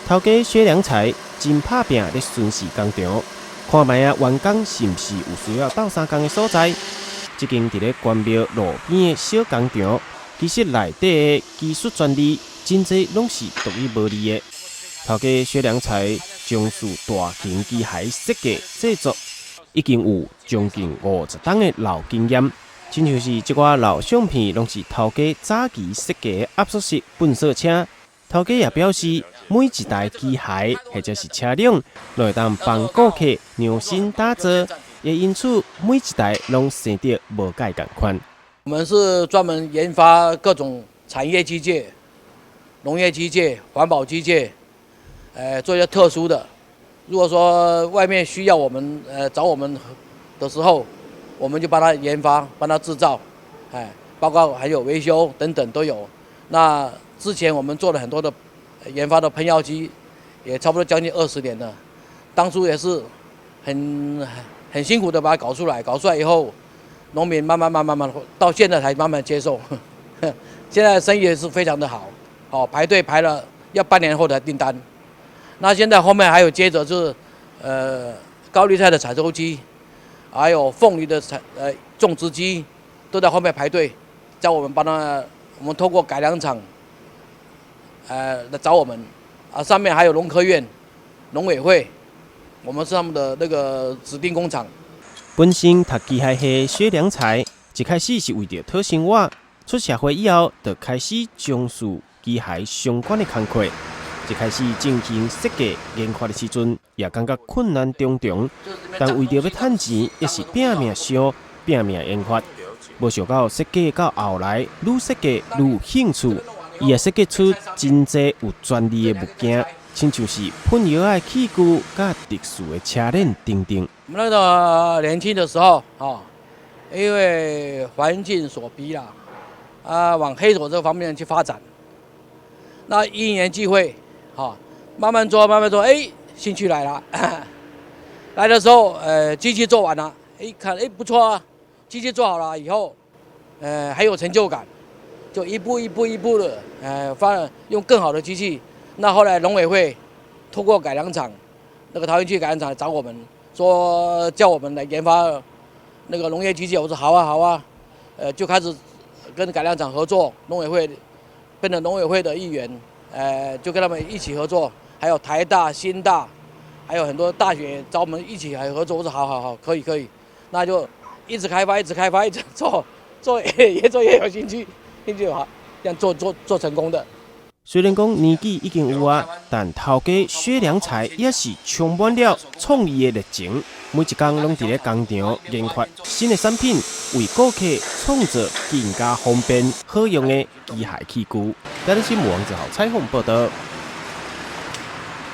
头家薛良才真拍拼咧巡视工场，看卖啊员工是毋是有需要斗相共的所在。这间伫咧关庙路边的小工厂，其实内底的技术专利真侪拢是独一无二的。头家薛良才从事大型机械设计制作，已经有将近50档的老经验。亲像是这寡老相片，拢是头家早期设计的压缩式喷射车。头家也表示，每一台机械或者是车辆，都会当帮顾客量身打造，也因此每一台拢生得无介共款。我们是专门研发各种产业机械、农业机械、环保机械，做一些特殊的。如果说外面需要我们找我们的时候，我们就帮他研发、帮他制造，包括还有维修等等都有。那之前我们做了很多的研发的喷药机，也差不多将近20年了。当初也是很辛苦的把它搞出来，搞出来以后，农民慢慢到现在才慢慢接受。现在生意也是非常的好，排队排了要半年后才订单。那现在后面还有接着就是高丽菜的采收机，还有凤梨的种植机，都在后面排队，叫我们帮他，我们透过改良厂，来找我们，上面还有农科院、农委会，我们是他们的那个指定工厂。本身读机械系薛良才，一开始是为着讨生活，出社会以后，就开始从事机械相关的工作。一开始进行设计研发的时阵，也感觉困难重重，但为着要赚钱，也是拼命烧、拼命研发。没想到设计到后来，愈设计愈有兴趣，伊也设计出真侪有专利的物件，亲像是喷药的器具、甲特殊的车链等等。我们那个年轻的时候，因为环境所逼啦，往黑手这方面去发展。那因缘际会，慢慢做，兴趣来了。来的时候，机器做完了，看，不错啊，机器做好了以后，还有成就感，就一步的，用更好的机器。那后来农委会透过改良厂，那个桃园区改良厂来找我们，说叫我们来研发那个农业机器。我说好啊，就开始跟改良厂合作，农委会变成农委会的一员，就跟他们一起合作。还有台大、新大，还有很多大学找我们一起来合作。我说好，可以，那就一直开发，一直做，越做越有兴趣好，这样做成功的。虽然讲年纪已经有啊，但头家薛良才也是充满了创意的热情。每一天拢伫咧工厂研发新的产品，为顾客创造更加方便好用的机械器具。台北新闻网之后采访报道。